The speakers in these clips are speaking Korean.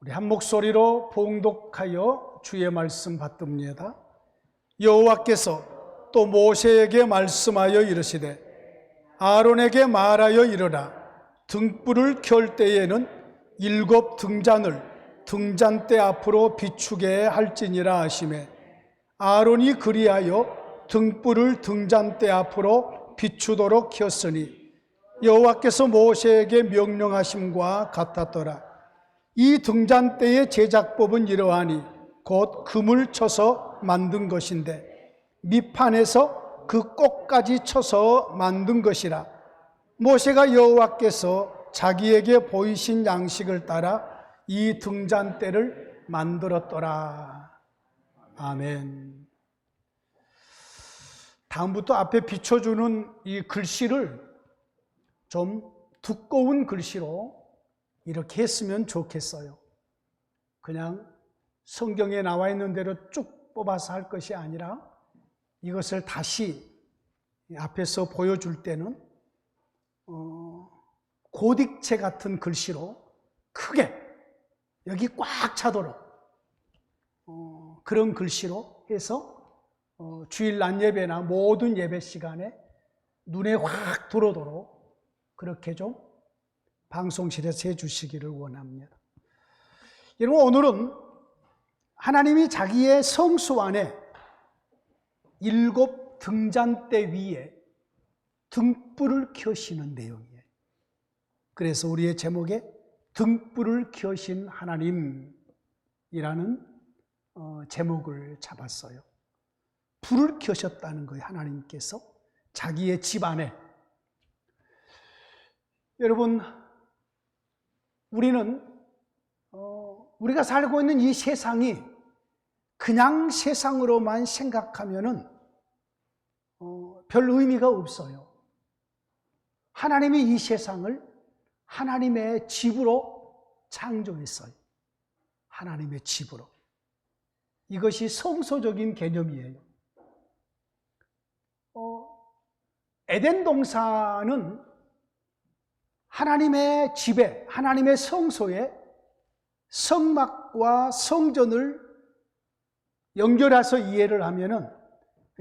우리 한 목소리로 봉독하여 주의 말씀 받듭니다. 여호와께서 또 모세에게 말씀하여 이르시되 아론에게 말하여 이르라. 등불을 켤 때에는 7 등잔을 등잔대 앞으로 비추게 할지니라 하시매 아론이 그리하여 등불을 등잔대 앞으로 비추도록 켰으니 여호와께서 모세에게 명령하심과 같았더라. 이 등잔대의 제작법은 이러하니 곧 금을 쳐서 만든 것인데 밑판에서 그 꼭까지 쳐서 만든 것이라. 모세가 여호와께서 자기에게 보이신 양식을 따라 이 등잔대를 만들었더라. 아멘. 다음부터 앞에 비춰주는 이 글씨를 좀 두꺼운 글씨로 이렇게 했으면 좋겠어요. 그냥 성경에 나와 있는 대로 쭉 뽑아서 할 것이 아니라 이것을 다시 앞에서 보여줄 때는 고딕체 같은 글씨로 크게 여기 꽉 차도록 그런 글씨로 해서 주일 낮 예배나 모든 예배 시간에 눈에 확 들어오도록 그렇게 좀 방송실에서 해주시기를 원합니다. 여러분, 오늘은 하나님이 자기의 성소 안에 7 등잔대 위에 등불을 켜시는 내용이에요. 그래서 우리의 제목에 등불을 켜신 하나님이라는 제목을 잡았어요. 불을 켜셨다는 거예요. 하나님께서 자기의 집 안에. 여러분, 우리가 살고 있는 이 세상이 그냥 세상으로만 생각하면은 별 의미가 없어요. 하나님이 이 세상을 하나님의 집으로 창조했어요. 하나님의 집으로. 이것이 성소적인 개념이에요. 에덴 동산은 하나님의 집에, 하나님의 성소에 성막과 성전을 연결해서 이해를 하면은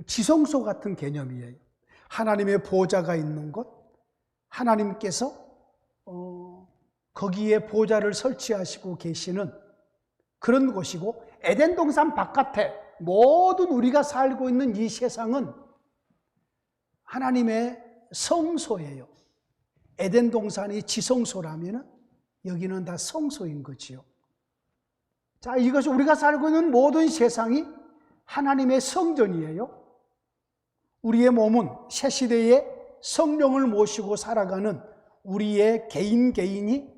지성소 같은 개념이에요. 하나님의 보좌가 있는 곳, 하나님께서 거기에 보좌를 설치하시고 계시는 그런 곳이고, 에덴 동산 바깥에 모든 우리가 살고 있는 이 세상은 하나님의 성소예요. 에덴 동산이 지성소라면 여기는 다 성소인 거지요. 자, 이것이 우리가 살고 있는 모든 세상이 하나님의 성전이에요. 우리의 몸은 새 시대에 성령을 모시고 살아가는 우리의 개인이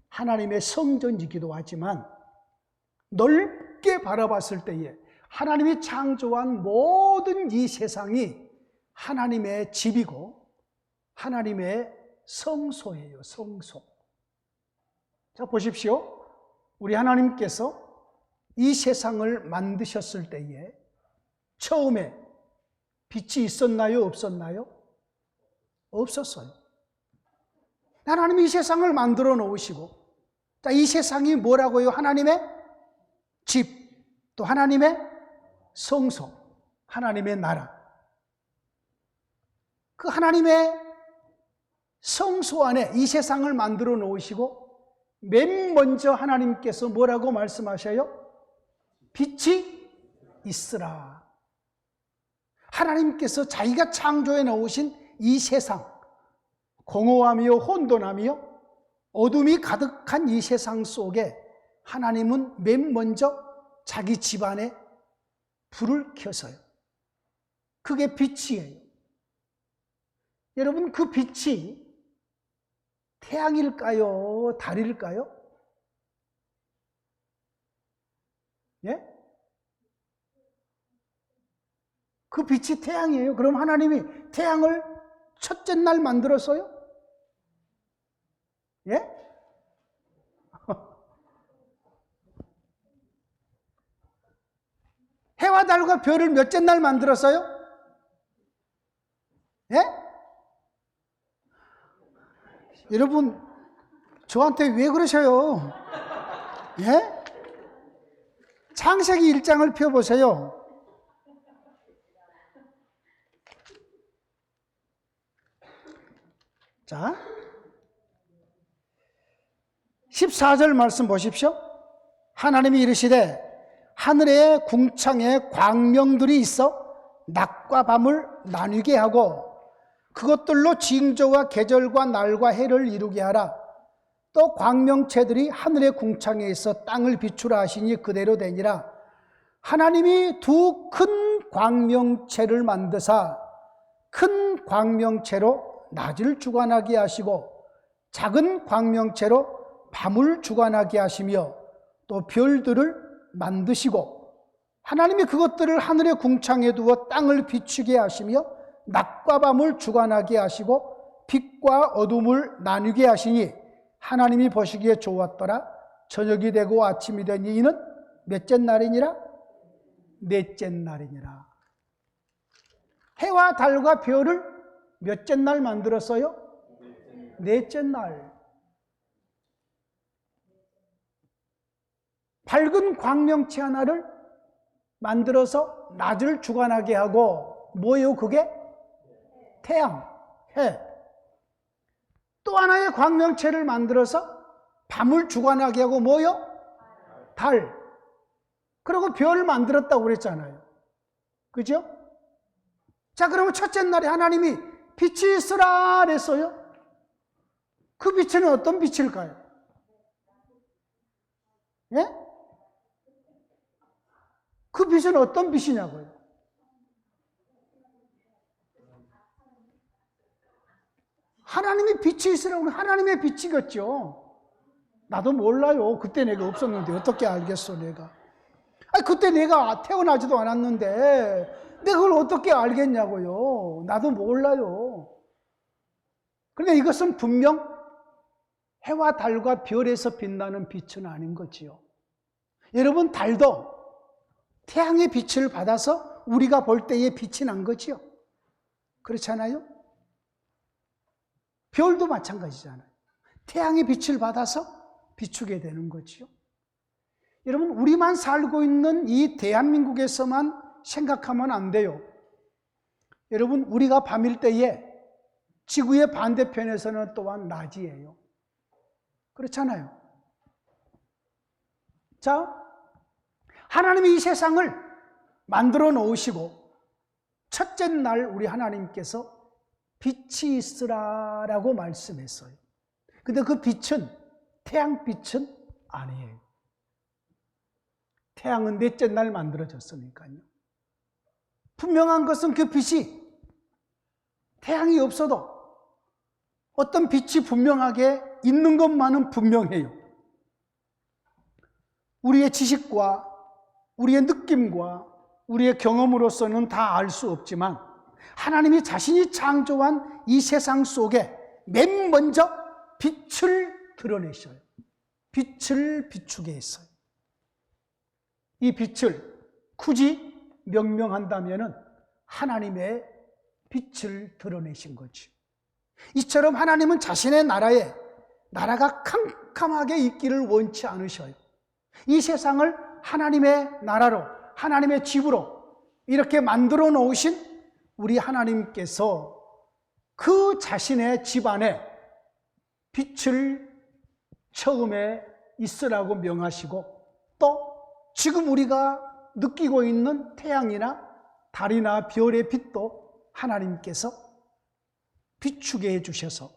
하나님의 성전이기도 하지만, 넓게 바라봤을 때에 하나님이 창조한 모든 이 세상이 하나님의 집이고 하나님의 성소예요. 성소. 자, 보십시오. 우리 하나님께서 이 세상을 만드셨을 때에 처음에 빛이 있었나요? 없었나요? 없었어요. 하나님이 이 세상을 만들어 놓으시고, 자, 이 세상이 뭐라고요? 하나님의 집, 또 하나님의 성소, 하나님의 나라. 그 하나님의 성소 안에 이 세상을 만들어 놓으시고, 맨 먼저 하나님께서 뭐라고 말씀하셔요? 빛이 있으라. 하나님께서 자기가 창조해 놓으신 이 세상, 공허하며 혼돈하며 어둠이 가득한 이 세상 속에 하나님은 맨 먼저 자기 집안에 불을 켜서요. 그게 빛이에요. 여러분, 그 빛이 태양일까요? 달일까요? 예? 그 빛이 태양이에요. 그럼 하나님이 태양을 첫째 날 만들었어요? 예? 해와 달과 별을 몇째 날 만들었어요? 예? 여러분, 저한테 왜 그러셔요? 예? 창세기 1장을 펴보세요. 자, 14절 말씀 보십시오. 하나님이 이르시되 하늘에 궁창에 광명들이 있어 낮과 밤을 나뉘게 하고 그것들로 징조와 계절과 날과 해를 이루게 하라. 또 광명체들이 하늘의 궁창에 있어 땅을 비추라 하시니 그대로 되니라. 하나님이 두 큰 광명체를 만드사 큰 광명체로 낮을 주관하게 하시고 작은 광명체로 밤을 주관하게 하시며 또 별들을 만드시고 하나님이 그것들을 하늘의 궁창에 두어 땅을 비추게 하시며 낮과 밤을 주관하게 하시고 빛과 어둠을 나누게 하시니 하나님이 보시기에 좋았더라. 저녁이 되고 아침이 되니 이는 몇째 날이니라? 넷째 날이니라. 해와 달과 별을 몇째 날 만들었어요? 넷째 날. 밝은 광명체 하나를 만들어서 낮을 주관하게 하고 뭐예요 그게? 태양, 해. 또 하나의 광명체를 만들어서 밤을 주관하게 하고 뭐요? 달. 그리고 별을 만들었다고 그랬잖아요. 그죠? 자, 그러면 첫째 날에 하나님이 빛이 있으라 그랬어요. 그 빛은 어떤 빛일까요? 예? 그 빛은 어떤 빛이냐고요? 하나님이 빛이 있으라고 하나님의 빛이겠죠. 나도 몰라요. 그때 내가 없었는데 어떻게 알겠어 내가. 아니 그때 내가 태어나지도 않았는데 내가 그걸 어떻게 알겠냐고요. 나도 몰라요. 그런데 이것은 분명 해와 달과 별에서 빛나는 빛은 아닌 거지요. 여러분 달도 태양의 빛을 받아서 우리가 볼 때의 빛이 난 거지요. 그렇잖아요? 별도 마찬가지잖아요. 태양의 빛을 받아서 비추게 되는 거지요. 여러분 우리만 살고 있는 이 대한민국에서만 생각하면 안 돼요. 여러분 우리가 밤일 때에 지구의 반대편에서는 또한 낮이에요. 그렇잖아요. 자, 하나님이 이 세상을 만들어 놓으시고 첫째 날 우리 하나님께서 빛이 있으라라고 말씀했어요. 근데 그 빛은 태양빛은 아니에요. 태양은 넷째 날 만들어졌으니까요. 분명한 것은 그 빛이 태양이 없어도 어떤 빛이 분명하게 있는 것만은 분명해요. 우리의 지식과 우리의 느낌과 우리의 경험으로서는 다 알 수 없지만 하나님이 자신이 창조한 이 세상 속에 맨 먼저 빛을 드러내셔요. 빛을 비추게 했어요. 이 빛을 굳이 명명한다면 하나님의 빛을 드러내신 거죠. 이처럼 하나님은 자신의 나라에 나라가 캄캄하게 있기를 원치 않으셔요. 이 세상을 하나님의 나라로 하나님의 집으로 이렇게 만들어 놓으신 우리 하나님께서 그 자신의 집 안에 빛을 처음에 있으라고 명하시고 또 지금 우리가 느끼고 있는 태양이나 달이나 별의 빛도 하나님께서 비추게 해주셔서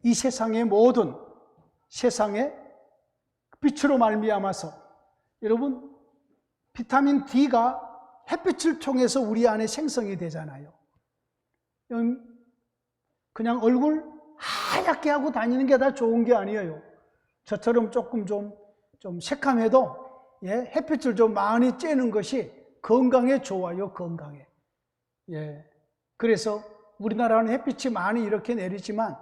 이 세상의 모든 세상의 빛으로 말미암아서 여러분 비타민 D가 햇빛을 통해서 우리 안에 생성이 되잖아요. 그냥 얼굴 하얗게 하고 다니는 게 다 좋은 게 아니에요. 저처럼 조금 좀 새카매도 햇빛을 좀 많이 쬐는 것이 건강에 좋아요. 건강에. 그래서 우리나라는 햇빛이 많이 이렇게 내리지만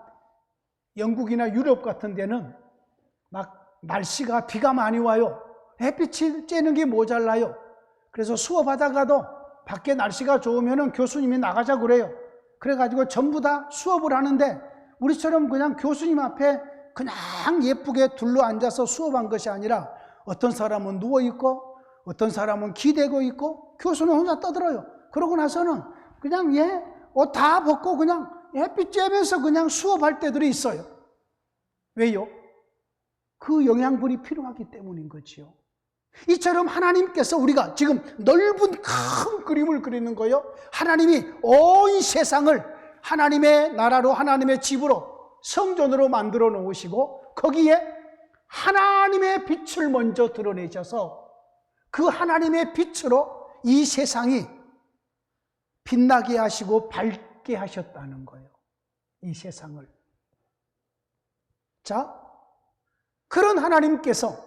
영국이나 유럽 같은 데는 막 날씨가 비가 많이 와요. 햇빛이 쬐는 게 모자라요. 그래서 수업하다가도 밖에 날씨가 좋으면 교수님이 나가자 그래요. 그래가지고 전부 다 수업을 하는데 우리처럼 그냥 교수님 앞에 그냥 예쁘게 둘러 앉아서 수업한 것이 아니라 어떤 사람은 누워있고 어떤 사람은 기대고 있고 교수는 혼자 떠들어요. 그러고 나서는 그냥 옷 다 벗고 그냥 햇빛 쬐면서 그냥 수업할 때들이 있어요. 왜요? 그 영양분이 필요하기 때문인 거지요. 이처럼 하나님께서 우리가 지금 넓은 큰 그림을 그리는 거예요. 하나님이 온 세상을 하나님의 나라로, 하나님의 집으로, 성전으로 만들어 놓으시고 거기에 하나님의 빛을 먼저 드러내셔서 그 하나님의 빛으로 이 세상이 빛나게 하시고 밝게 하셨다는 거예요. 이 세상을. 자, 그런 하나님께서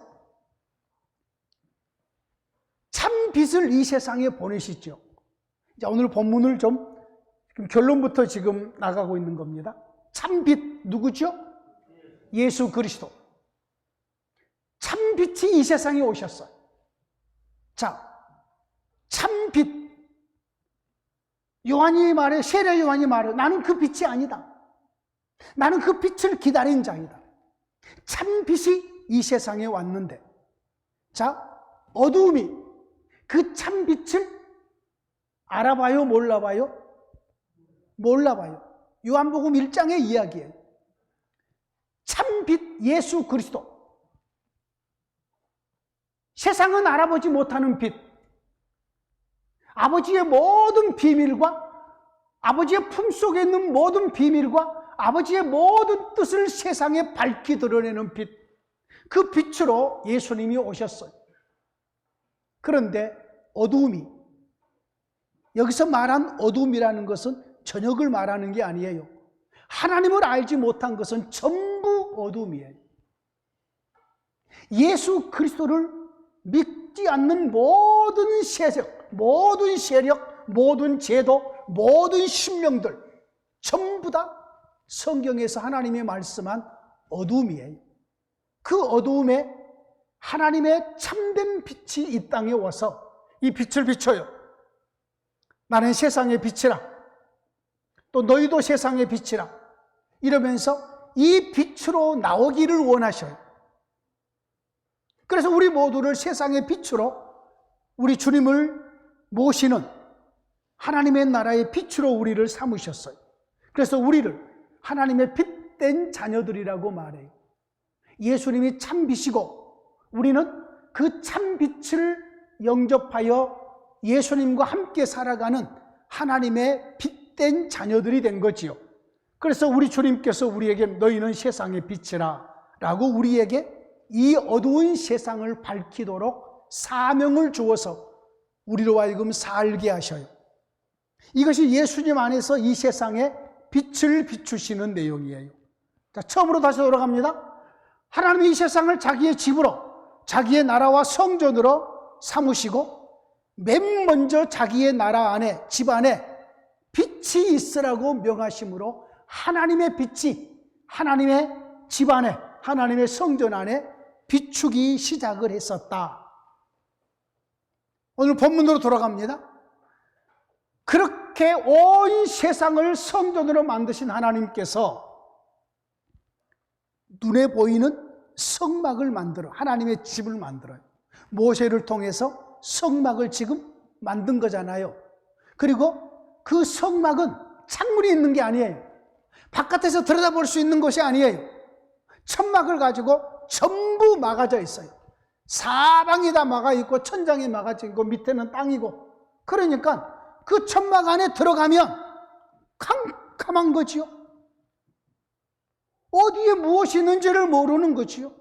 참 빛을 이 세상에 보내시죠. 자, 오늘 본문을 좀 결론부터 지금 나가고 있는 겁니다. 참 빛 누구죠? 예수 그리스도. 참 빛이 이 세상에 오셨어요. 자, 참 빛. 요한이 말해, 세례 요한이 말해, 나는 그 빛이 아니다. 나는 그 빛을 기다린 자이다. 참 빛이 이 세상에 왔는데, 자, 어두움이 그 참 빛을 알아봐요, 몰라봐요? 몰라봐요. 요한복음 1장의 이야기예요. 참빛 예수 그리스도. 세상은 알아보지 못하는 빛. 아버지의 모든 비밀과 아버지의 품속에 있는 모든 비밀과 아버지의 모든 뜻을 세상에 밝히 드러내는 빛. 그 빛으로 예수님이 오셨어요. 그런데 어두움이, 여기서 말한 어두움이라는 것은 저녁을 말하는 게 아니에요. 하나님을 알지 못한 것은 전부 어두움이에요. 예수 그리스도를 믿지 않는 모든 세력, 모든 제도, 모든 신명들 전부 다 성경에서 하나님이 말씀한 어두움이에요. 그 어두움에 하나님의 참된 빛이 이 땅에 와서 이 빛을 비춰요. 나는 세상의 빛이라. 또 너희도 세상의 빛이라. 이러면서 이 빛으로 나오기를 원하셔요. 그래서 우리 모두를 세상의 빛으로 우리 주님을 모시는 하나님의 나라의 빛으로 우리를 삼으셨어요. 그래서 우리를 하나님의 빛된 자녀들이라고 말해요. 예수님이 참 빛이고 우리는 그 참 빛을 영접하여 예수님과 함께 살아가는 하나님의 빛된 자녀들이 된 거지요. 그래서 우리 주님께서 우리에게 너희는 세상의 빛이라 라고 우리에게 이 어두운 세상을 밝히도록 사명을 주어서 우리로 하여금 살게 하셔요. 이것이 예수님 안에서 이 세상에 빛을 비추시는 내용이에요. 자, 처음으로 다시 돌아갑니다. 하나님이 이 세상을 자기의 집으로, 자기의 나라와 성전으로 삼으시고 맨 먼저 자기의 나라 안에, 집 안에 빛이 있으라고 명하심으로 하나님의 빛이 하나님의 집 안에, 하나님의 성전 안에 비추기 시작을 했었다. 오늘 본문으로 돌아갑니다. 그렇게 온 세상을 성전으로 만드신 하나님께서 눈에 보이는 성막을 만들어, 하나님의 집을 만들어요. 모세를 통해서 성막을 지금 만든 거잖아요. 그리고 그 성막은 창문이 있는 게 아니에요. 바깥에서 들여다볼 수 있는 것이 아니에요. 천막을 가지고 전부 막아져 있어요. 사방이 다 막아 있고 천장이 막아져 있고 밑에는 땅이고, 그러니까 그 천막 안에 들어가면 캄캄한 거지요. 어디에 무엇이 있는지를 모르는 거지요.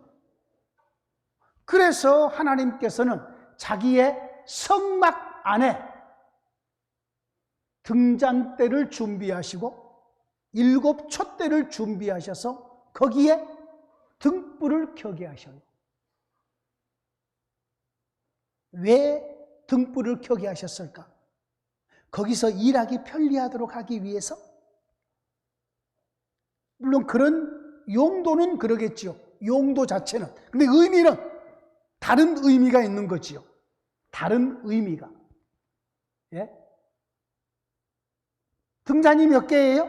그래서 하나님께서는 자기의 성막 안에 등잔대를 준비하시고 7 촛대를 준비하셔서 거기에 등불을 켜게 하셔요. 왜 등불을 켜게 하셨을까? 거기서 일하기 편리하도록 하기 위해서? 물론 그런 용도는 그러겠지요. 용도 자체는. 근데 의미는 다른 의미가 있는 거지요. 다른 의미가. 예? 등잔이 몇 개예요?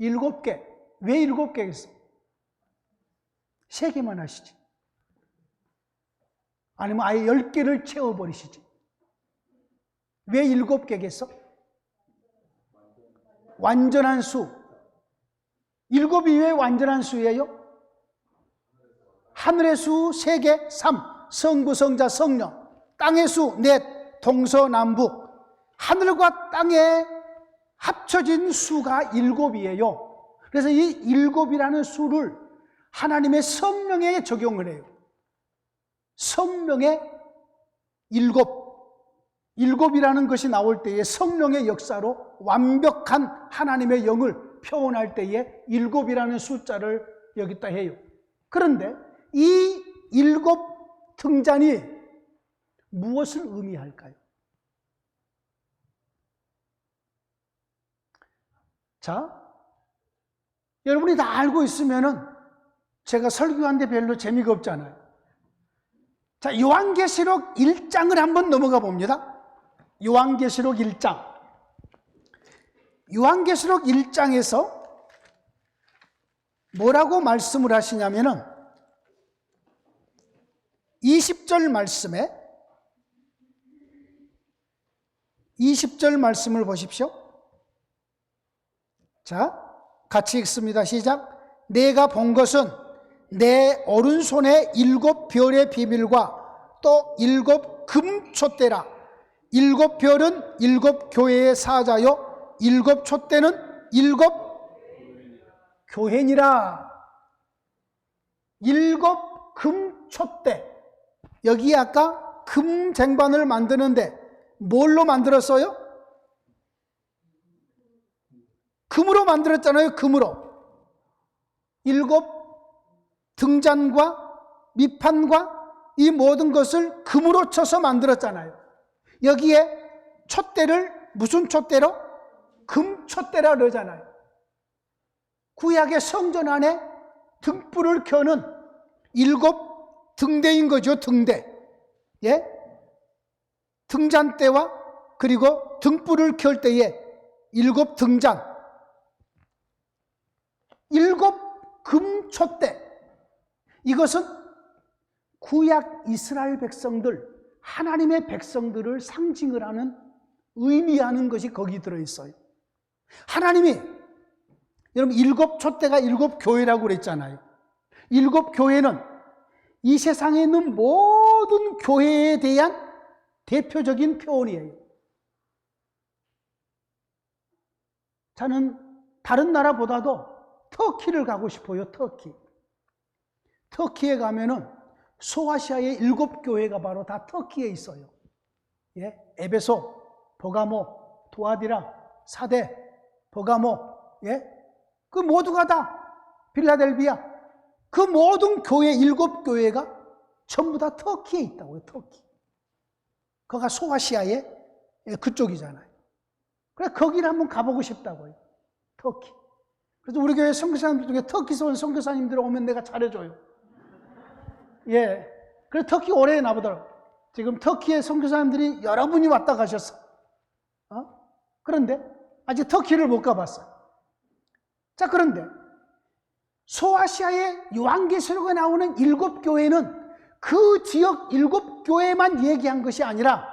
7개. 왜 7개겠어? 3개만 하시지. 아니면 아예 10개를 채워버리시지. 왜 7개겠어? 완전한 수. 7이 왜 완전한 수예요? 하늘의 수 3개, 3, 성부, 성자, 성령. 땅의 수 넷, 동서남북. 하늘과 땅에 합쳐진 수가 7이에요. 그래서 이 7이라는 수를 하나님의 성령에 적용을 해요. 성령의 7. 7이라는 것이 나올 때에 성령의 역사로 완벽한 하나님의 영을 표현할 때에 7이라는 숫자를 여기다 해요. 그런데 이 7 등잔이 무엇을 의미할까요? 자, 여러분이 다 알고 있으면은 제가 설교하는데 별로 재미가 없잖아요. 자, 요한계시록 1장을 한번 넘어가 봅니다. 요한계시록 1장. 요한계시록 1장에서 뭐라고 말씀을 하시냐면은 20절 말씀에 20절 말씀을 보십시오. 자, 같이 읽습니다. 시작. 내가 본 것은 내 오른손에 7별의 비밀과 또 7 금촛대라. 7별은 7 교회의 사자요 7 촛대는 7 교회니라. 7 금촛대. 여기 아까 금 쟁반을 만드는데 뭘로 만들었어요? 금으로 만들었잖아요. 금으로. 7 등잔과 밑판과 이 모든 것을 금으로 쳐서 만들었잖아요. 여기에 촛대를 무슨 촛대로? 금촛대라 그러잖아요. 구약의 성전 안에 등불을 켜는 7 등대인 거죠. 등대. 예? 등잔대와 그리고 등불을 켤 때에 7 등잔, 7 금촛대. 이것은 구약 이스라엘 백성들, 하나님의 백성들을 상징을 하는, 의미하는 것이 거기 들어있어요. 하나님이, 여러분 7 촛대가 7 교회라고 그랬잖아요. 7 교회는 이 세상에 있는 모든 교회에 대한 대표적인 표현이에요. 저는 다른 나라보다도 터키를 가고 싶어요. 터키. 터키에 가면은 소아시아의 7 교회가 바로 다 터키에 있어요. 예? 에베소, 버가모, 두아디라, 사대, 버가모, 예? 그 모두가 다 필라델비아, 그 모든 교회 7 교회가 전부 다 터키에 있다고요. 터키. 거기가 소아시아의 그쪽이잖아요. 그래서 거기를 한번 가보고 싶다고요. 터키. 그래서 우리 교회 선교사님들 중에 터키에서 온 선교사님들 오면 내가 잘해줘요. 예. 그래서 터키 오래 나보더라고. 지금 터키의 선교사님들이 여러분이 왔다 가셨어. 그런데 아직 터키를 못 가봤어요. 자, 그런데 소아시아의 요한계시록에 나오는 7 교회는 그 지역 7 교회만 얘기한 것이 아니라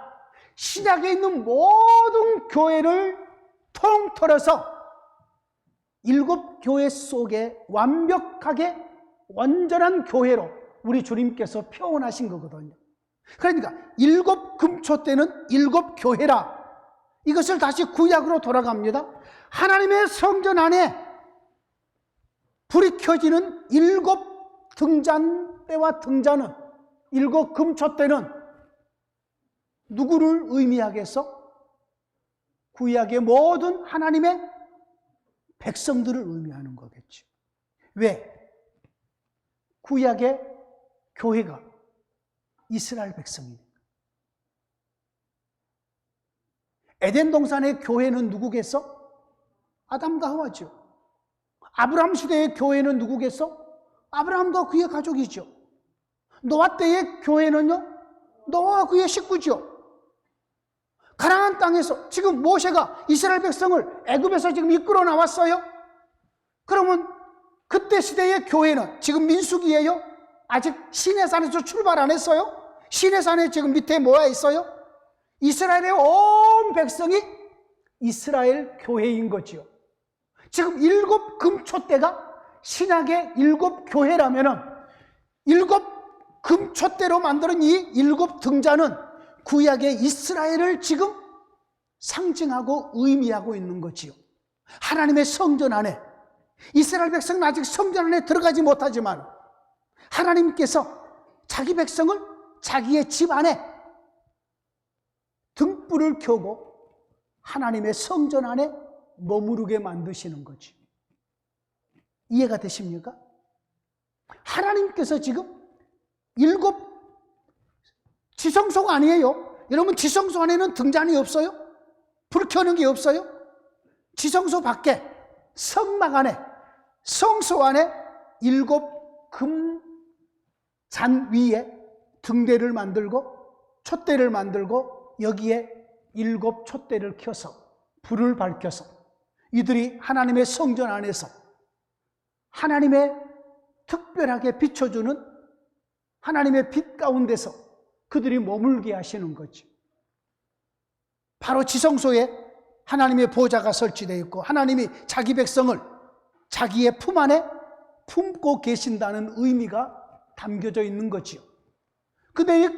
신약에 있는 모든 교회를 통틀어서 7 교회 속에 완벽하게 완전한 교회로 우리 주님께서 표현하신 거거든요. 그러니까 7 금촛대는 7 교회라. 이것을 다시 구약으로 돌아갑니다. 하나님의 성전 안에 불이 켜지는 7 등잔대와 등잔은, 7 금촛대는 누구를 의미하겠어? 구약의 모든 하나님의 백성들을 의미하는 거겠죠. 왜? 구약의 교회가 이스라엘 백성이니까. 에덴 동산의 교회는 누구겠어? 아담과 하와죠. 아브라함 시대의 교회는 누구겠어? 아브라함과 그의 가족이죠. 노아 때의 교회는요? 노아와 그의 식구죠. 가나안 땅에서 지금 모세가 이스라엘 백성을 애굽에서 지금 이끌어 나왔어요. 그러면 그때 시대의 교회는 지금 민수기예요? 아직 시내산에서 출발 안 했어요? 시내산에 지금 밑에 뭐가 있어요? 이스라엘의 온 백성이 이스라엘 교회인 거지요. 지금 7 금초대가 신약의 7 교회라면은 7 금초대로 만드는 이 7 등잔은 구약의 이스라엘을 지금 상징하고 의미하고 있는 거지요. 하나님의 성전 안에, 이스라엘 백성은 아직 성전 안에 들어가지 못하지만 하나님께서 자기 백성을 자기의 집 안에 등불을 켜고 하나님의 성전 안에 머무르게 만드시는 거지. 이해가 되십니까? 하나님께서 지금 7 지성소가 아니에요. 여러분, 지성소 안에는 등잔이 없어요? 불 켜는 게 없어요? 지성소 밖에 성막 안에, 성소 안에 7 금잔 위에 등대를 만들고 촛대를 만들고 여기에 7 촛대를 켜서 불을 밝혀서 이들이 하나님의 성전 안에서 하나님의 특별하게 비춰주는 하나님의 빛 가운데서 그들이 머물게 하시는 거지. 바로 지성소에 하나님의 보좌가 설치되어 있고 하나님이 자기 백성을 자기의 품 안에 품고 계신다는 의미가 담겨져 있는 거지요. 근데 이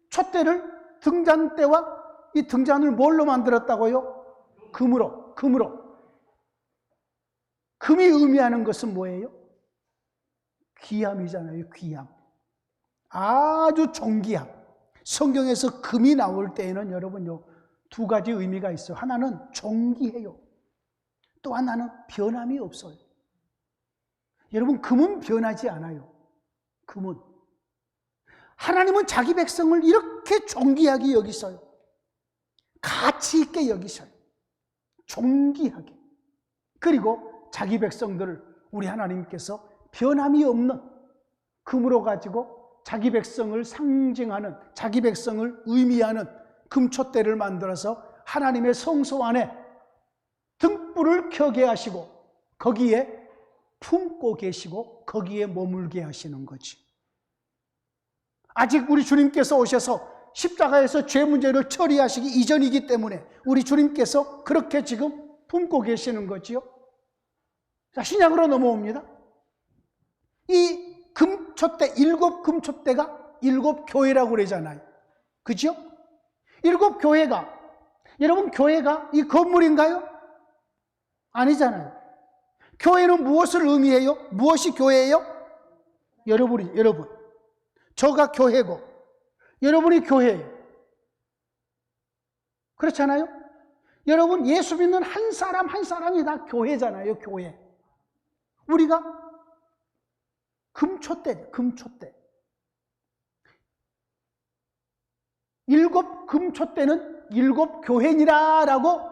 촛대를, 등잔대와 이 등잔을 뭘로 만들었다고요? 금으로. 금이 의미하는 것은 뭐예요? 귀함이잖아요. 귀함. 아주 존귀함. 성경에서 금이 나올 때에는 여러분요, 2 가지 의미가 있어요. 하나는 존귀해요. 또 하나는 변함이 없어요. 여러분, 금은 변하지 않아요. 금은. 하나님은 자기 백성을 이렇게 존귀하게 여기셔요. 가치 있게 여기셔요. 존귀하게. 그리고 자기 백성들을 우리 하나님께서 변함이 없는 금으로 가지고 자기 백성을 상징하는, 자기 백성을 의미하는 금촛대를 만들어서 하나님의 성소 안에 등불을 켜게 하시고 거기에 품고 계시고 거기에 머물게 하시는 거지. 아직 우리 주님께서 오셔서 십자가에서 죄 문제를 처리하시기 이전이기 때문에 우리 주님께서 그렇게 지금 품고 계시는 거지요. 자, 신약으로 넘어옵니다. 이 금촛대, 7 금촛대가 7 교회라고 그러잖아요. 그죠? 7 교회가, 여러분, 교회가 이 건물인가요? 아니잖아요. 교회는 무엇을 의미해요? 무엇이 교회예요? 여러분. 저가 교회고 여러분이 교회예요. 그렇잖아요? 여러분, 예수 믿는 한 사람 한 사람이 다 교회잖아요. 교회. 우리가 금촛대. 7 금촛대는 7 교회니라라고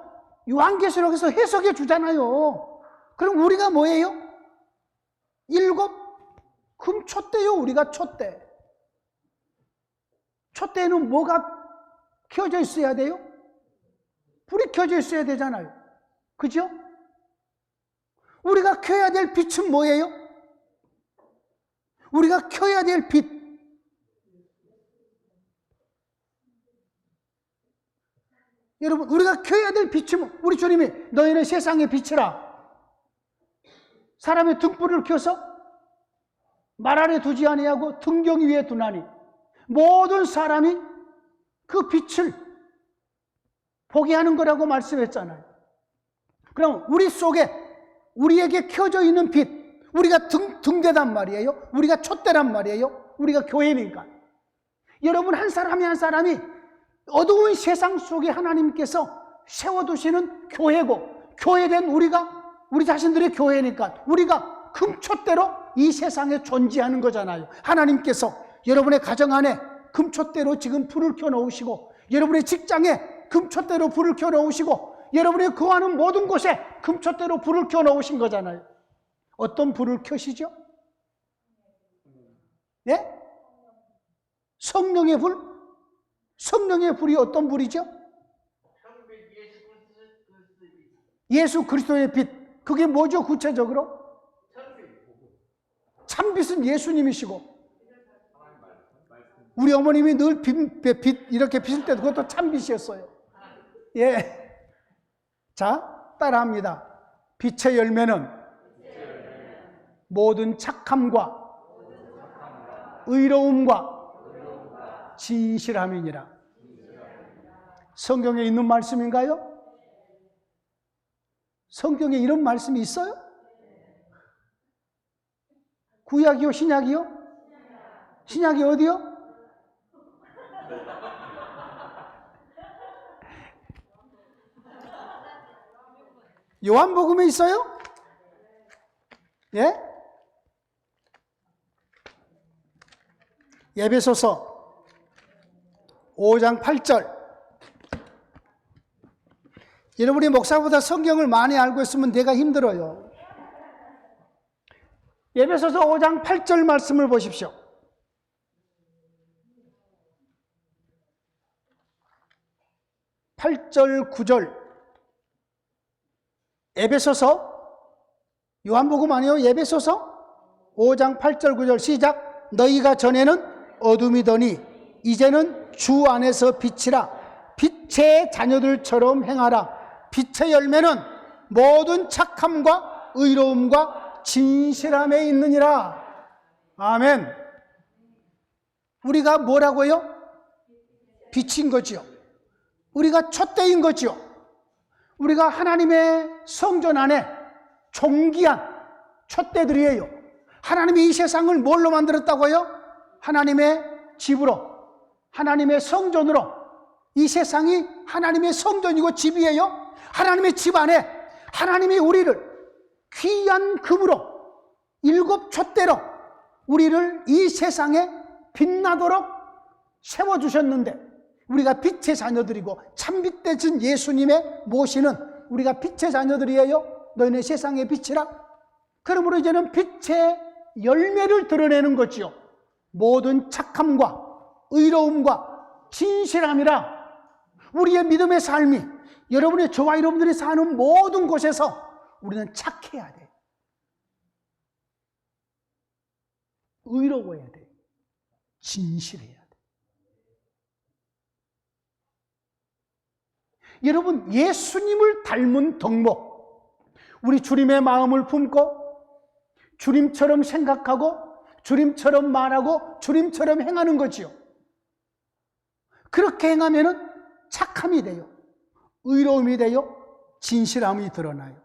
요한계시록에서 해석해 주잖아요. 그럼 우리가 뭐예요? 7 금촛대요. 우리가 촛대. 촛대에는 뭐가 켜져 있어야 돼요? 불이 켜져 있어야 되잖아요. 그죠? 우리가 켜야 될 빛은 뭐예요? 우리가 켜야 될 빛. 여러분, 우리가 켜야 될 빛은, 우리 주님이 너희는 세상의 빛이라. 사람의 등불을 켜서 말 아래 두지 아니하고 등경 위에 두나니 모든 사람이 그 빛을 보게 하는 거라고 말씀했잖아요. 그럼 우리 속에 우리에게 켜져 있는 빛, 우리가 등대단 말이에요. 우리가 촛대란 말이에요. 우리가 교회니까. 여러분, 한 사람이 한 사람이 어두운 세상 속에 하나님께서 세워두시는 교회고, 교회된 우리 자신들의 교회니까 우리가 금촛대로 이 세상에 존재하는 거잖아요. 하나님께서 여러분의 가정 안에 금촛대로 지금 불을 켜놓으시고, 여러분의 직장에 금촛대로 불을 켜놓으시고, 여러분이 거하는 모든 곳에 금촛대로 불을 켜놓으신 거잖아요. 어떤 불을 켜시죠? 네? 성령의 불? 성령의 불이 어떤 불이죠? 예수 그리스도의 빛. 그게 뭐죠, 구체적으로? 참빛은 예수님이시고, 우리 어머님이 늘 빛 이렇게 비칠 때도 그것도 참 빛이었어요. 예. 자, 따라합니다. 빛의 열매는 모든 착함과 의로움과 진실함이니라. 성경에 있는 말씀인가요? 성경에 이런 말씀이 있어요? 구약이요? 신약이요? 신약이 어디요? 요한복음에 있어요? 예? 에베소서 5장 8절. 여러분이 목사보다 성경을 많이 알고 있으면 내가 힘들어요. 에베소서 5장 8절 말씀을 보십시오. (8절) (9절) 에베소서, 요한복음 아니에요? 에베소서 5장 8절 9절 시작. 너희가 전에는 어둠이더니 이제는 주 안에서 빛이라. 빛의 자녀들처럼 행하라. 빛의 열매는 모든 착함과 의로움과 진실함에 있느니라. 아멘. 우리가 뭐라고요? 빛인 거지요. 우리가 촛대인 거지요. 우리가 하나님의 성전 안에 존귀한 촛대들이에요. 하나님이 이 세상을 뭘로 만들었다고요? 하나님의 집으로, 하나님의 성전으로. 이 세상이 하나님의 성전이고 집이에요. 하나님의 집 안에 하나님이 우리를 귀한 금으로 7 촛대로 우리를 이 세상에 빛나도록 세워주셨는데, 우리가 빛의 자녀들이고 참빛 되신 예수님의 모시는 우리가 빛의 자녀들이에요. 너희는 세상의 빛이라. 그러므로 이제는 빛의 열매를 드러내는 거지요. 모든 착함과 의로움과 진실함이라. 우리의 믿음의 삶이, 여러분의, 저와 여러분들이 사는 모든 곳에서 우리는 착해야 돼. 의로워야 돼. 진실해야 돼. 여러분, 예수님을 닮은 덕목, 우리 주님의 마음을 품고 주님처럼 생각하고 주님처럼 말하고 주님처럼 행하는 거지요. 그렇게 행하면은 착함이 돼요. 의로움이 돼요. 진실함이 드러나요.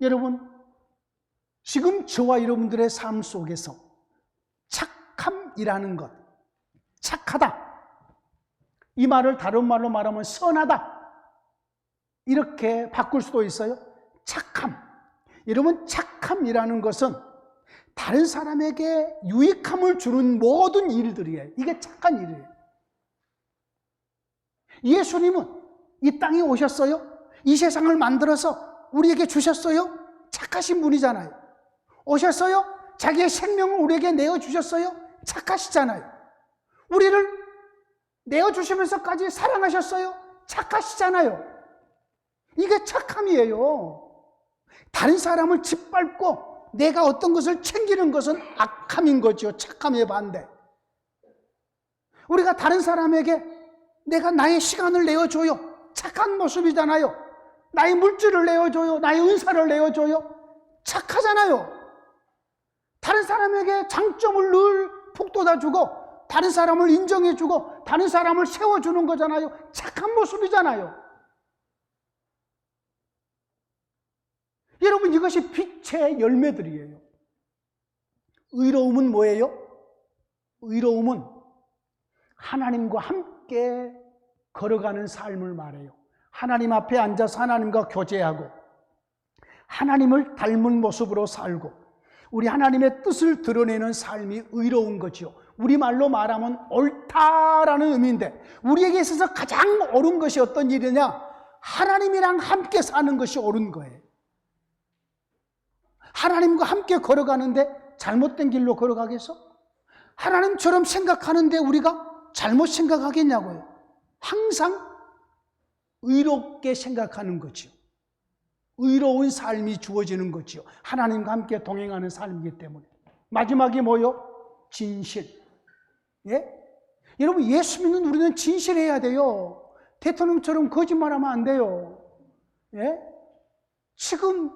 여러분, 지금 저와 여러분들의 삶 속에서 착함이라는 것, 착하다, 이 말을 다른 말로 말하면 선하다, 이렇게 바꿀 수도 있어요. 착함. 여러분, 착함이라는 것은 다른 사람에게 유익함을 주는 모든 일들이에요. 이게 착한 일이에요. 예수님은 이 땅에 오셨어요. 이 세상을 만들어서 우리에게 주셨어요. 착하신 분이잖아요. 오셨어요. 자기의 생명을 우리에게 내어주셨어요. 착하시잖아요. 우리를 내어주시면서까지 사랑하셨어요. 착하시잖아요. 이게 착함이에요. 다른 사람을 짓밟고 내가 어떤 것을 챙기는 것은 악함인 거죠. 착함의 반대. 우리가 다른 사람에게 내가 나의 시간을 내어줘요. 착한 모습이잖아요. 나의 물질을 내어줘요. 나의 은사를 내어줘요. 착하잖아요. 다른 사람에게 장점을 늘 북돋아주고 다른 사람을 인정해주고 다른 사람을 세워주는 거잖아요. 착한 모습이잖아요. 여러분, 이것이 빛의 열매들이에요. 의로움은 뭐예요? 의로움은 하나님과 함께 걸어가는 삶을 말해요. 하나님 앞에 앉아서 하나님과 교제하고 하나님을 닮은 모습으로 살고 우리 하나님의 뜻을 드러내는 삶이 의로운 거죠. 우리말로 말하면 옳다라는 의미인데, 우리에게 있어서 가장 옳은 것이 어떤 일이냐? 하나님이랑 함께 사는 것이 옳은 거예요. 하나님과 함께 걸어가는데 잘못된 길로 걸어가겠어? 하나님처럼 생각하는데 우리가 잘못 생각하겠냐고요. 항상 의롭게 생각하는 거죠. 의로운 삶이 주어지는 거죠. 하나님과 함께 동행하는 삶이기 때문에. 마지막이 뭐요? 진실. 예? 여러분, 예수 믿는 우리는 진실해야 돼요. 대통령처럼 거짓말하면 안 돼요. 예? 지금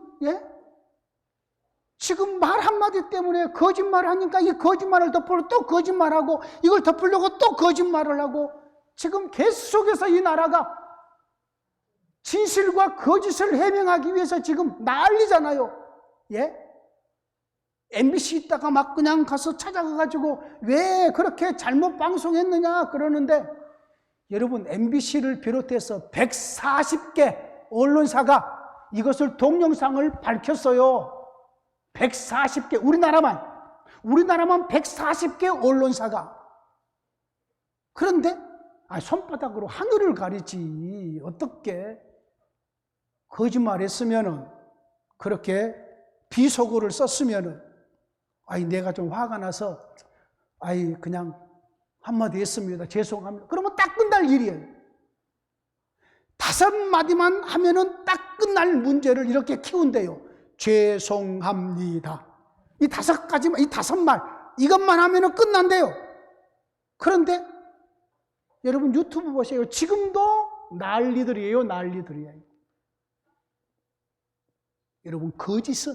말 한마디 때문에 거짓말하니까 이 거짓말을 덮으려고 또 거짓말하고, 이걸 덮으려고 또 거짓말을 하고, 지금 계속해서 이 나라가 진실과 거짓을 해명하기 위해서 지금 난리잖아요. 예? MBC 있다가 막 그냥 가서 찾아가가지고 왜 그렇게 잘못 방송했느냐 그러는데, 여러분, MBC를 비롯해서 140개 언론사가 이것을 동영상을 밝혔어요. 140개, 우리나라만 140개 언론사가. 그런데 손바닥으로 하늘을 가리지 어떻게 거짓말했으면은, 그렇게 비속어를 썼으면은, 내가 좀 화가 나서 그냥 한마디 했습니다, 죄송합니다, 그러면 딱 끝날 일이에요. 5마디만 하면은 딱 끝날 문제를 이렇게 키운대요. 죄송합니다. 이 5가지만, 이 5말, 이것만 하면은 끝난대요. 그런데 여러분, 유튜브 보세요. 지금도 난리들이에요. 여러분, 거짓은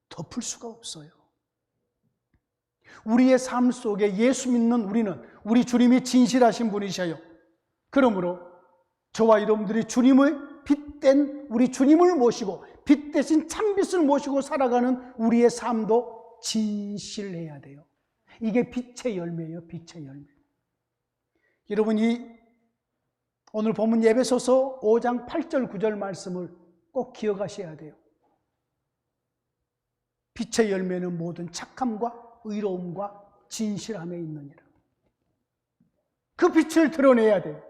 덮을 수가 없어요. 우리의 삶 속에 예수 믿는 우리 주님이 진실하신 분이셔요. 그러므로 저와 여러분들이 주님의 빛된 우리 주님을 모시고, 빛 대신 참빛을 모시고 살아가는 우리의 삶도 진실해야 돼요. 이게 빛의 열매예요. 빛의 열매. 여러분, 오늘 본문 에베소서 5장 8절 9절 말씀을 꼭 기억하셔야 돼요. 빛의 열매는 모든 착함과 의로움과 진실함에 있느니라. 그 빛을 드러내야 돼요.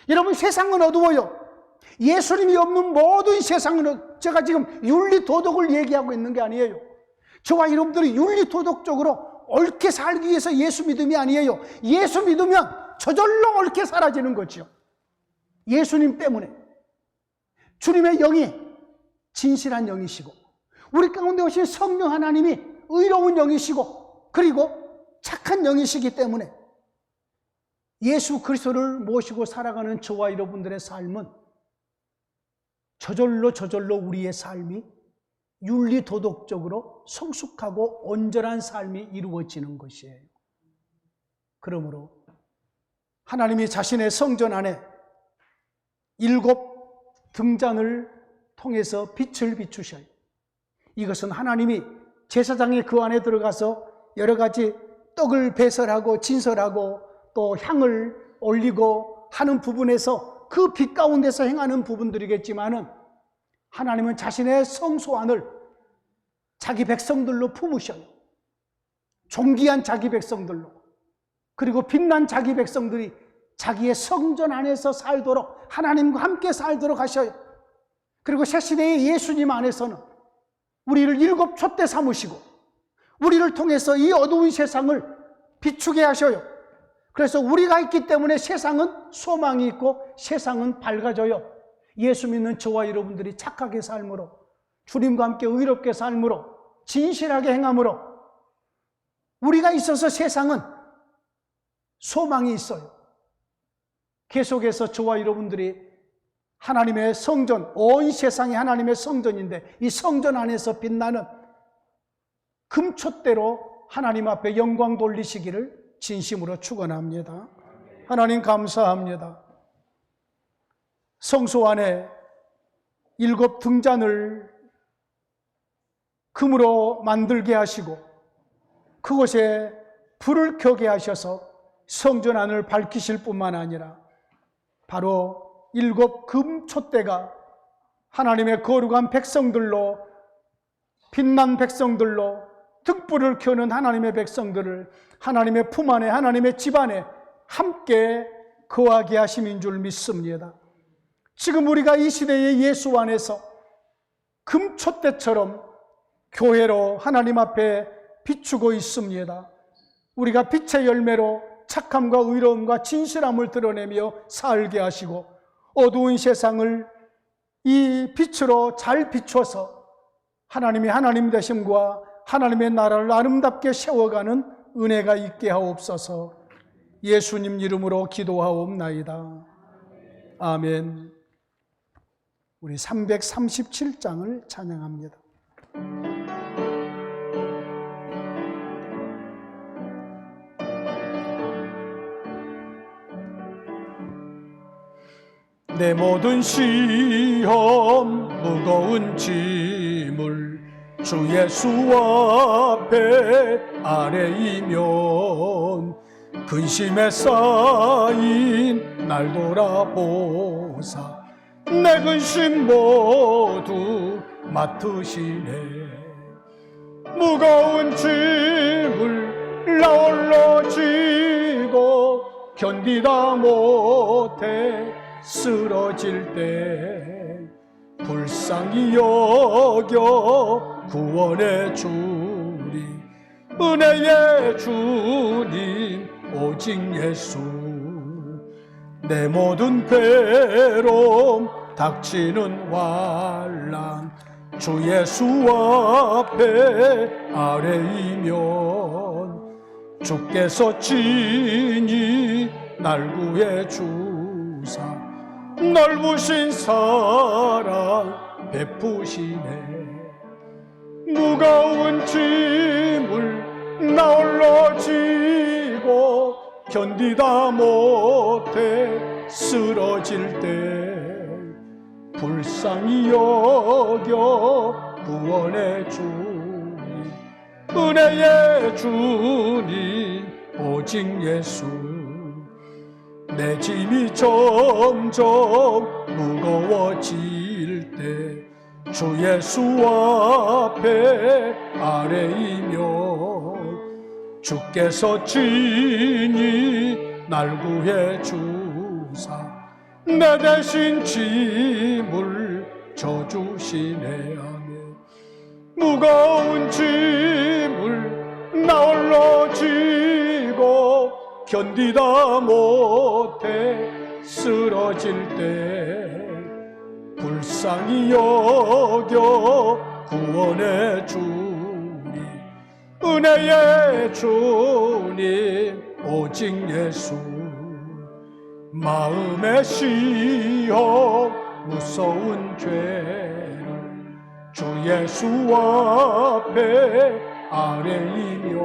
여러분, 세상은 어두워요. 예수님이 없는 모든 세상은, 제가 지금 윤리 도덕을 얘기하고 있는 게 아니에요. 저와 여러분들이 윤리 도덕적으로 옳게 살기 위해서 예수 믿음이 아니에요. 예수 믿으면 저절로 옳게 사라지는 거죠. 예수님 때문에. 주님의 영이 진실한 영이시고, 우리 가운데 오신 성령 하나님이 의로운 영이시고, 그리고 착한 영이시기 때문에 예수 그리스도를 모시고 살아가는 저와 여러분들의 삶은 저절로 우리의 삶이 윤리 도덕적으로 성숙하고 온전한 삶이 이루어지는 것이에요. 그러므로 하나님이 자신의 성전 안에 7 등잔을 통해서 빛을 비추셔요. 이것은 하나님이 제사장이 그 안에 들어가서 여러 가지 떡을 배설하고 진설하고 또 향을 올리고 하는 부분에서, 그 빛 가운데서 행하는 부분들이겠지만은, 하나님은 자신의 성소 안을 자기 백성들로 품으셔요. 존귀한 자기 백성들로, 그리고 빛난 자기 백성들이 자기의 성전 안에서 살도록, 하나님과 함께 살도록 하셔요. 그리고 새시대의 예수님 안에서는 우리를 7 촛대 삼으시고, 우리를 통해서 이 어두운 세상을 비추게 하셔요. 그래서 우리가 있기 때문에 세상은 소망이 있고 세상은 밝아져요. 예수 믿는 저와 여러분들이 착하게 삶으로, 주님과 함께 의롭게 삶으로, 진실하게 행함으로 우리가 있어서 세상은 소망이 있어요. 계속해서 저와 여러분들이 하나님의 성전, 온 세상이 하나님의 성전인데, 이 성전 안에서 빛나는 금촛대로 하나님 앞에 영광 돌리시기를 진심으로 축원합니다. 하나님 감사합니다. 성소 안에 7 등잔을 금으로 만들게 하시고, 그곳에 불을 켜게 하셔서 성전 안을 밝히실 뿐만 아니라, 바로 7 금촛대가 하나님의 거룩한 백성들로, 빛난 백성들로, 등불을 켜는 하나님의 백성들을 하나님의 품 안에, 하나님의 집 안에 함께 거하게 하심인 줄 믿습니다. 지금 우리가 이 시대의 예수 안에서 금촛대처럼 교회로 하나님 앞에 비추고 있습니다. 우리가 빛의 열매로 착함과 의로움과 진실함을 드러내며 살게 하시고, 어두운 세상을 이 빛으로 잘 비춰서 하나님의 하나님 되심과 하나님의 나라를 아름답게 세워가는 은혜가 있게 하옵소서. 예수님 이름으로 기도하옵나이다. 아멘. 우리 337장을 찬양합니다. 내 모든 시험 무거운 짐을 주 예수 앞에 아뢰이면 근심에 쌓인 날 돌아보사 내 근심 모두 맡으시네. 무거운 짐을 나 홀로 지고 견디다 못해 쓰러질 때 불쌍히 여겨 구원해 주리. 은혜의 주님 오직 예수. 내 모든 괴로움 닥치는 환난 주 예수 앞에 아뢰이면 주께서 친히 날 구해 주사 넓으신 사랑 베푸시네. 무거운 짐을 나 홀로 지고 견디다 못해 쓰러질 때 불쌍히 여겨 구원해 주니. 은혜의 주님 오직 예수. 내 짐이 점점 무거워질 때 주 예수 앞에 아뢰이면 주께서 친히 날 구해 주사 내 대신 짐을 져주시네. 아멘. 무거운 짐을 나 홀로 지고 견디다 못해 쓰러질 때 불쌍히 여겨 구원해 주니. 은혜의 주님 오직 예수. 마음의 시험 무서운 죄를 주 예수 앞에 아뢰이면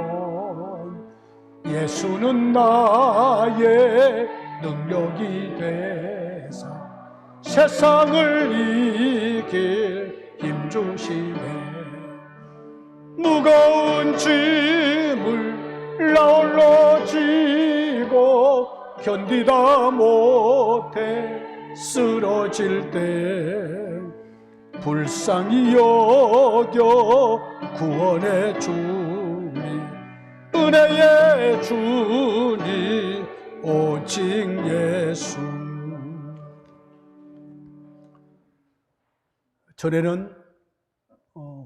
예수는 나의 능력이 되사 세상을 이길 힘 주시네. 무거운 짐을 나 홀로 지고 견디다 못해 쓰러질 때 불쌍히 여겨 구원해 주니. 은혜의 주님 오직 예수. 전에는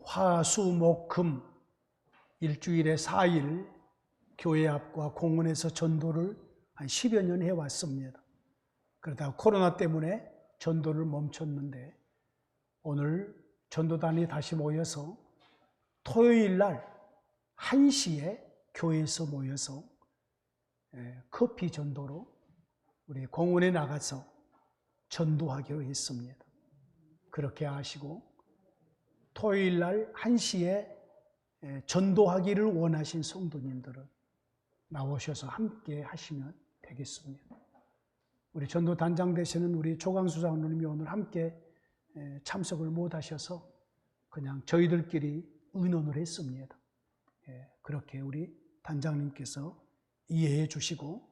화수목금 일주일에 4일 교회 앞과 공원에서 전도를 한 10여 년 해왔습니다. 그러다가 코로나 때문에 전도를 멈췄는데 오늘 전도단이 다시 모여서 토요일 날 1시에 교회에서 모여서 커피 전도로 우리 공원에 나가서 전도하기로 했습니다. 그렇게 하시고 토요일 날 1시에 전도하기를 원하신 성도님들은 나오셔서 함께 하시면 되겠습니다. 우리 전도단장 되시는 우리 조광수 장로님이 오늘 함께 참석을 못 하셔서 그냥 저희들끼리 의논을 했습니다. 그렇게 우리 단장님께서 이해해 주시고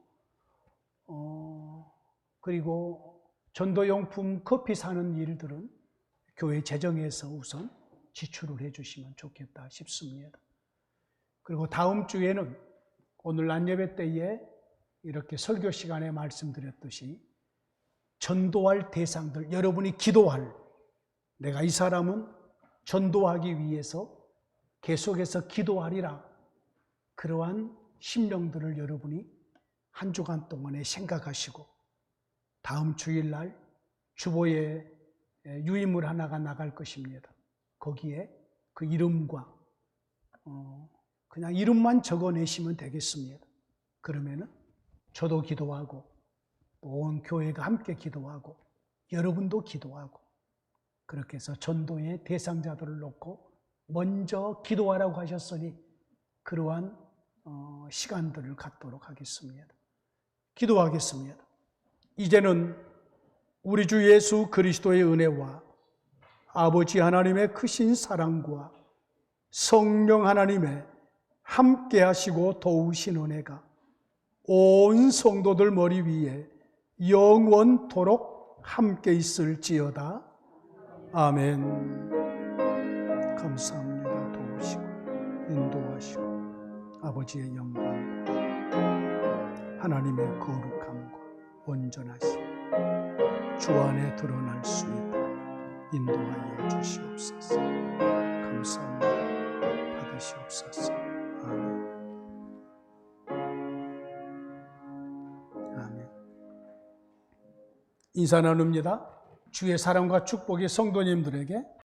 그리고 전도용품 커피 사는 일들은 교회 재정에서 우선 지출을 해 주시면 좋겠다 싶습니다. 그리고 다음 주에는 오늘 낮예배 때에 이렇게 설교 시간에 말씀드렸듯이 전도할 대상들, 여러분이 기도할, 내가 이 사람은 전도하기 위해서 계속해서 기도하리라, 그러한 심령들을 여러분이 한 주간 동안에 생각하시고 다음 주일날 주보에 유인물 하나가 나갈 것입니다. 거기에 그 이름과 그냥 이름만 적어내시면 되겠습니다. 그러면은 저도 기도하고 온 교회가 함께 기도하고 여러분도 기도하고 그렇게 해서 전도의 대상자들을 놓고 먼저 기도하라고 하셨으니 그러한 시간들을 갖도록 하겠습니다. 기도하겠습니다. 이제는 우리 주 예수 그리스도의 은혜와 아버지 하나님의 크신 사랑과 성령 하나님의 함께 하시고 도우신 은혜가 온 성도들 머리 위에 영원토록 함께 있을지어다. 아멘. 감사합니다. 도우시고 인도하시고 아버지의 영광 하나님의 거룩함과 온전하심 주 안에 드러날 수 있도록 인도하여 주시옵소서. 감사합니다. 받으시옵소서. 아멘. 아멘. 인사 나눕니다. 주의 사랑과 축복이 성도님들에게